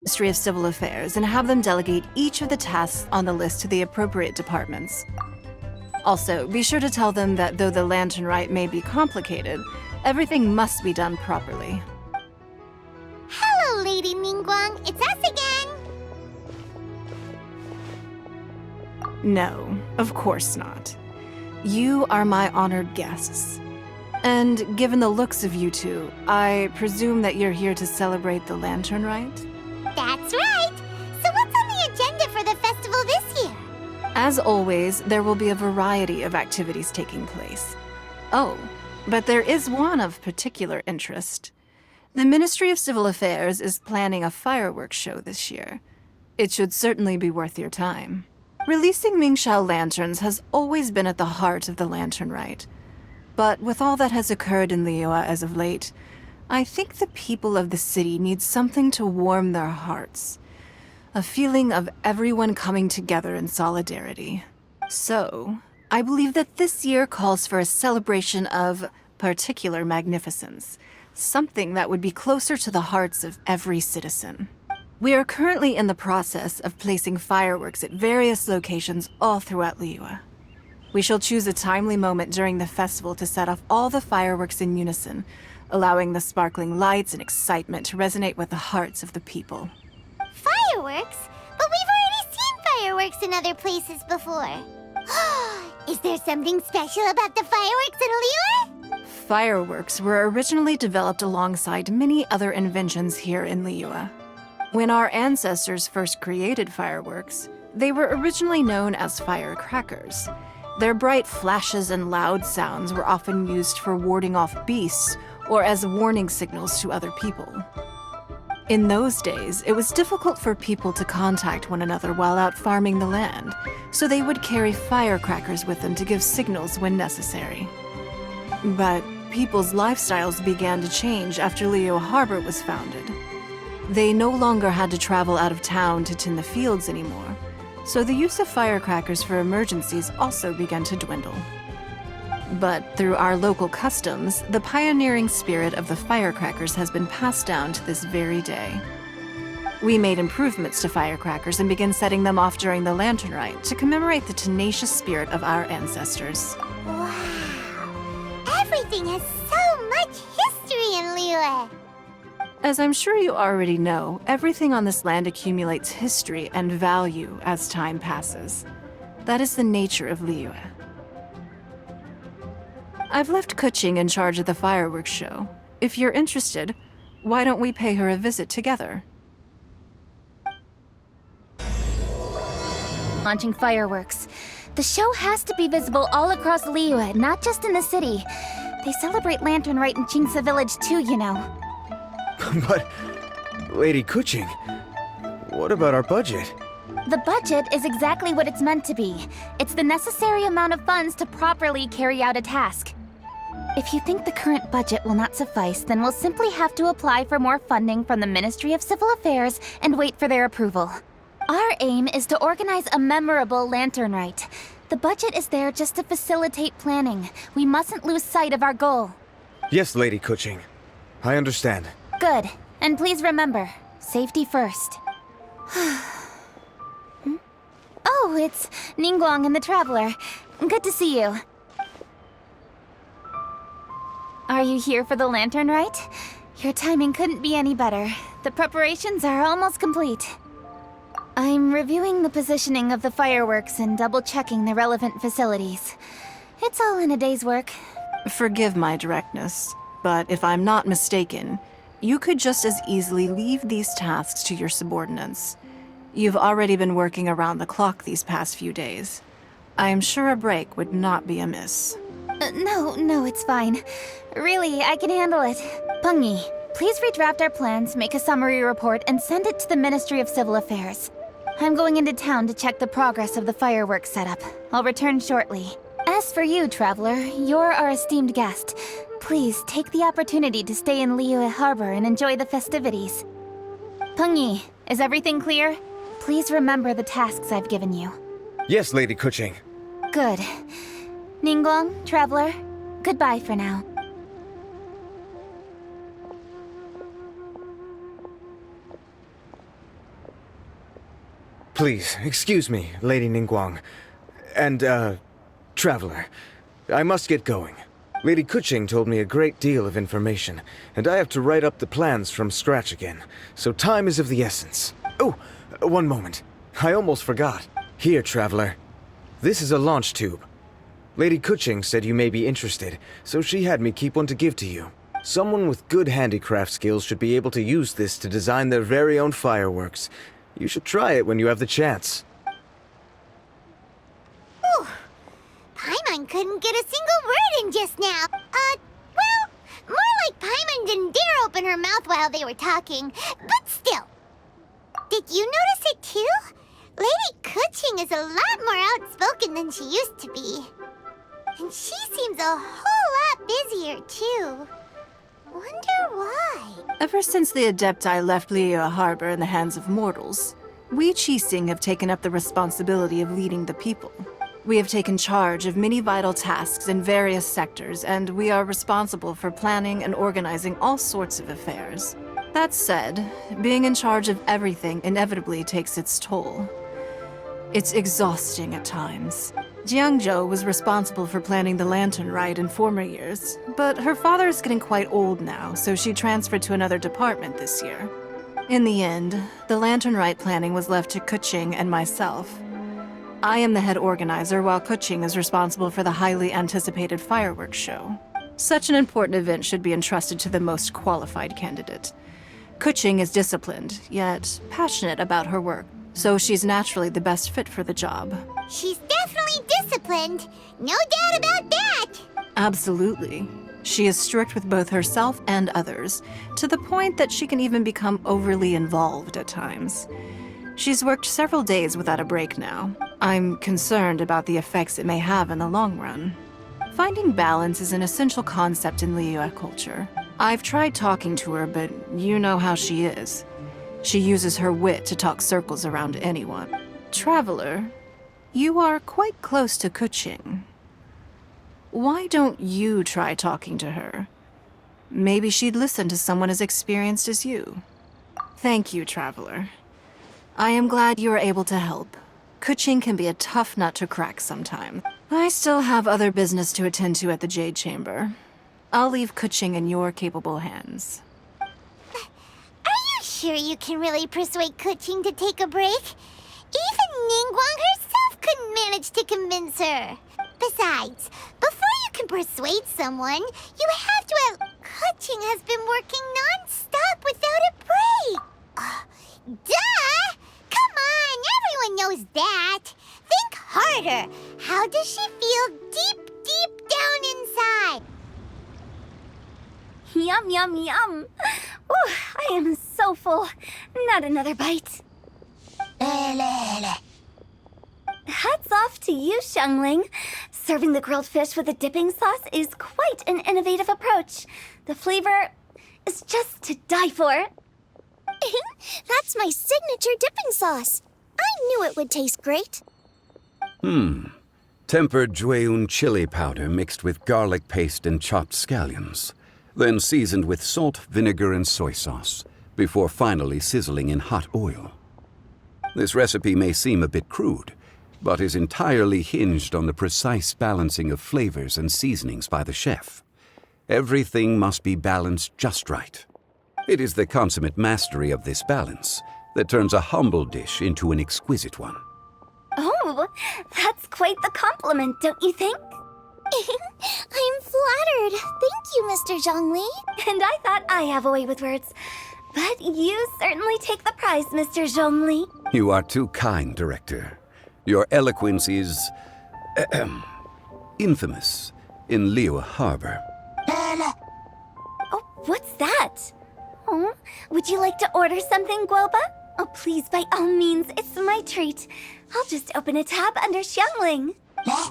Ministry of Civil Affairs and have them delegate each of the tasks on the list to the appropriate departments. Also, be sure to tell them that though the lantern rite may be complicated, everything must be done properly. Hello, Lady Ningguang. It's us again. No, of course not. You are my honored guests. And given the looks of you two, I presume that you're here to celebrate the lantern rite? That's right. So what's on the agenda for the festival this year? As always, there will be a variety of activities taking place. Oh, but there is one of particular interest. The Ministry of Civil Affairs is planning a fireworks show this year. It should certainly be worth your time. Releasing Mingxiao lanterns has always been at the heart of the lantern rite. But with all that has occurred in Liyue as of late, I think the people of the city need something to warm their hearts. A feeling of everyone coming together in solidarity. So, I believe that this year calls for a celebration of particular magnificence, something that would be closer to the hearts of every citizen. We are currently in the process of placing fireworks at various locations all throughout Liyue. We shall choose a timely moment during the festival to set off all the fireworks in unison, allowing the sparkling lights and excitement to resonate with the hearts of the people. Fireworks? But we've already seen fireworks in other places before. Is there something special about the fireworks in Liyue? Fireworks were originally developed alongside many other inventions here in Liyue. When our ancestors first created fireworks, they were originally known as firecrackers. Their bright flashes and loud sounds were often used for warding off beasts or as warning signals to other people. In those days, it was difficult for people to contact one another while out farming the land, so they would carry firecrackers with them to give signals when necessary. But people's lifestyles began to change after Liyue Harbor was founded. They no longer had to travel out of town to tend the fields anymore, so the use of firecrackers for emergencies also began to dwindle. But through our local customs, the pioneering spirit of the firecrackers has been passed down to this very day. We made improvements to firecrackers and began setting them off during the lantern rite to commemorate the tenacious spirit of our ancestors. Wow. Everything has so much history in Liyue. As I'm sure you already know, everything on this land accumulates history and value as time passes. That is the nature of Liyue. I've left Kuching in charge of the fireworks show. If you're interested, why don't we pay her a visit together? Launching fireworks. The show has to be visible all across Liyue, not just in the city. They celebrate Lantern Rite in Qingce Village too, you know. But, Lady Kuching, what about our budget? The budget is exactly what it's meant to be. It's the necessary amount of funds to properly carry out a task. If you think the current budget will not suffice, then we'll simply have to apply for more funding from the Ministry of Civil Affairs and wait for their approval. Our aim is to organize a memorable lantern rite. The budget is there just to facilitate planning. We mustn't lose sight of our goal. Yes, Lady Kuching. I understand. Good. And please remember, safety first. Oh, it's Ningguang and the Traveler. Good to see you. Are you here for the lantern rite? Your timing couldn't be any better. The preparations are almost complete. I'm reviewing the positioning of the fireworks and double-checking the relevant facilities. It's all in a day's work. Forgive my directness, but if I'm not mistaken, you could just as easily leave these tasks to your subordinates. You've already been working around the clock these past few days. I am sure a break would not be amiss. No, it's fine. Really, I can handle it. Pengyi, please redraft our plans, make a summary report, and send it to the Ministry of Civil Affairs. I'm going into town to check the progress of the fireworks setup. I'll return shortly. As for you, Traveler, you're our esteemed guest. Please take the opportunity to stay in Liyue Harbor and enjoy the festivities. Pengyi, is everything clear? Please remember the tasks I've given you. Yes, Lady Kuching. Good. Ningguang, Traveler, goodbye for now. Please, excuse me, Lady Ningguang. And, Traveler. I must get going. Lady Kuching told me a great deal of information, and I have to write up the plans from scratch again, so time is of the essence. Oh, one moment. I almost forgot. Here, Traveler. This is a launch tube. Lady Kuching said you may be interested, so she had me keep one to give to you. Someone with good handicraft skills should be able to use this to design their very own fireworks. You should try it when you have the chance. Whew. Paimon couldn't get a single word in just now. Well, more like Paimon didn't dare open her mouth while they were talking. But still. Did you notice it too? Lady Kuching is a lot more outspoken than she used to be. And she seems a whole lot busier too. Wonder why? Ever since the Adepti left Liyue Harbor in the hands of mortals, we Qixing have taken up the responsibility of leading the people. We have taken charge of many vital tasks in various sectors, and we are responsible for planning and organizing all sorts of affairs. That said, being in charge of everything inevitably takes its toll. It's exhausting at times. Jiangzhou was responsible for planning the Lantern Rite in former years, but her father is getting quite old now, so she transferred to another department this year. In the end, the Lantern Rite planning was left to Kuching and myself. I am the head organizer, while Kuching is responsible for the highly anticipated fireworks show. Such an important event should be entrusted to the most qualified candidate. Kuching is disciplined, yet passionate about her work, so she's naturally the best fit for the job. She's definitely disciplined. No doubt about that. Absolutely. She is strict with both herself and others, to the point that she can even become overly involved at times. She's worked several days without a break now. I'm concerned about the effects it may have in the long run. Finding balance is an essential concept in Liyue culture. I've tried talking to her, but you know how she is. She uses her wit to talk circles around anyone. Traveler, you are quite close to Kuching. Why don't you try talking to her? Maybe she'd listen to someone as experienced as you. Thank you, Traveler. I am glad you are able to help. Kuching can be a tough nut to crack sometime. I still have other business to attend to at the Jade Chamber. I'll leave Kuching in your capable hands. Are you sure you can really persuade Kuching to take a break? Even Ningguang herself couldn't manage to convince her. Besides, before you can persuade someone, you have to have... Kuching has been working non-stop without a break. Duh! Come on, everyone knows that. Think harder. How does she feel deep, deep down inside? Yum, yum, yum. Ooh, I am so full. Not another bite. Hats off to you, Xiangling. Serving the grilled fish with a dipping sauce is quite an innovative approach. The flavor is just to die for. That's my signature dipping sauce. I knew it would taste great. Tempered Jueyun chili powder mixed with garlic paste and chopped scallions, then seasoned with salt, vinegar, and soy sauce, before finally sizzling in hot oil. This recipe may seem a bit crude, but is entirely hinged on the precise balancing of flavors and seasonings by the chef. Everything must be balanced just right. It is the consummate mastery of this balance that turns a humble dish into an exquisite one. Oh, that's quite the compliment, don't you think? I'm flattered. Thank you, Mr. Zhongli. And I thought I have a way with words. But you certainly take the prize, Mr. Zhongli. You are too kind, Director. Your eloquence is infamous in Liyue Harbor. Oh, what's that? Oh, would you like to order something, Guoba? Oh, please, by all means, it's my treat. I'll just open a tab under Xiangling. Hey,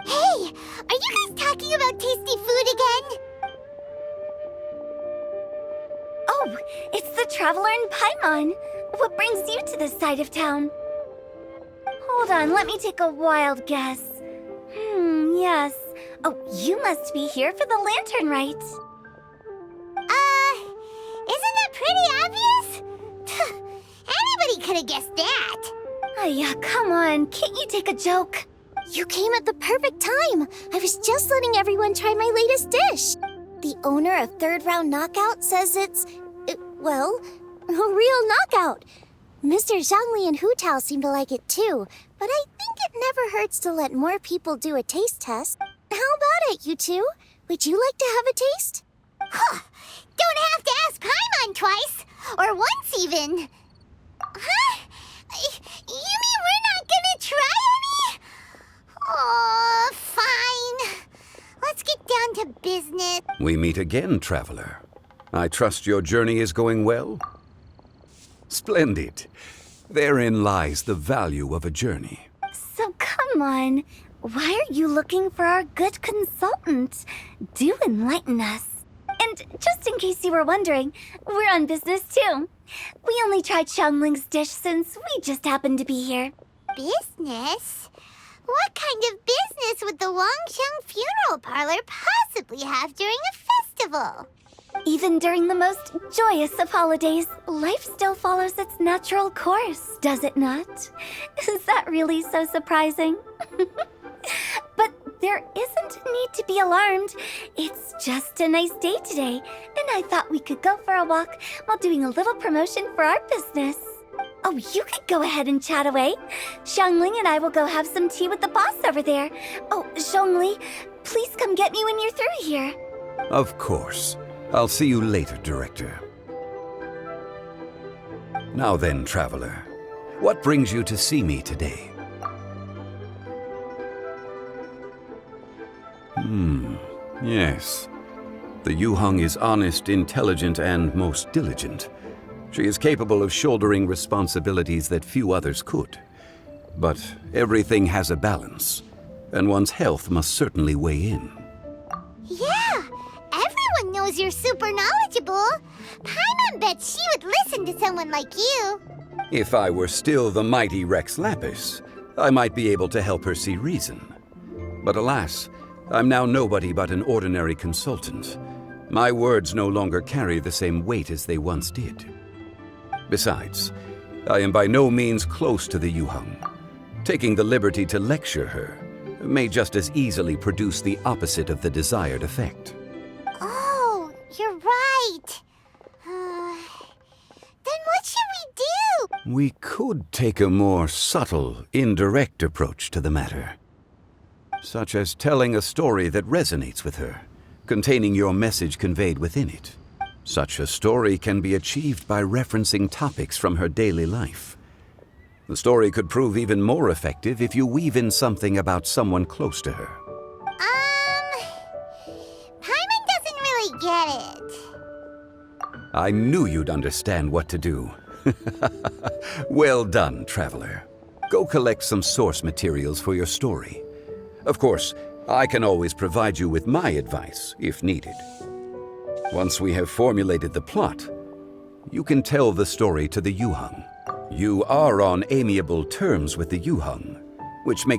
are you guys talking about tasty food again? Oh, it's the Traveler and Paimon. What brings you to this side of town? Hold on, let me take a wild guess. Yes. Oh, you must be here for the Lantern Rite. Isn't that pretty obvious? Anybody could have guessed that. Yeah, come on. Can't you take a joke? You came at the perfect time. I was just letting everyone try my latest dish. The owner of Third Round Knockout says it's, well, a real knockout. Mr. Zhangli and Hu Tao seem to like it too, but I think it never hurts to let more people do a taste test. How about it, you two? Would you like to have a taste? Huh. Don't have to ask Paimon twice, or once even. Huh? You mean we're not gonna try any? Oh, fine. Let's get down to business. We meet again, traveler. I trust your journey is going well? Splendid. Therein lies the value of a journey. So come on. Why are you looking for our good consultant? Do enlighten us. And just in case you were wondering, we're on business too. We only tried Xiangling's dish since we just happened to be here. Business? What kind of business would the Wangsheng Funeral Parlor possibly have during a festival? Even during the most joyous of holidays, life still follows its natural course, does it not? Is that really so surprising? But there isn't a need to be alarmed. It's just a nice day today, and I thought we could go for a walk while doing a little promotion for our business. Oh, you could go ahead and chat away. Xiangling and I will go have some tea with the boss over there. Oh, Zhongli, please come get me when you're through here. Of course. I'll see you later, Director. Now then, traveler, what brings you to see me today? Yes. The Yuheng is honest, intelligent, and most diligent. She is capable of shouldering responsibilities that few others could. But everything has a balance, and one's health must certainly weigh in. Yeah, everyone knows you're super knowledgeable. Paimon bets she would listen to someone like you. If I were still the mighty Rex Lapis, I might be able to help her see reason. But alas, I'm now nobody but an ordinary consultant. My words no longer carry the same weight as they once did. Besides, I am by no means close to the Yuheng. Taking the liberty to lecture her may just as easily produce the opposite of the desired effect. Oh, you're right. Then what should we do? We could take a more subtle, indirect approach to the matter. Such as telling a story that resonates with her, containing your message conveyed within it. Such a story can be achieved by referencing topics from her daily life. The story could prove even more effective if you weave in something about someone close to her. Paimon doesn't really get it. I knew you'd understand what to do. Well done, traveler. Go collect some source materials for your story. Of course, I can always provide you with my advice, if needed. Once we have formulated the plot, you can tell the story to the Yuheng. You are on amiable terms with the Yuheng, which makes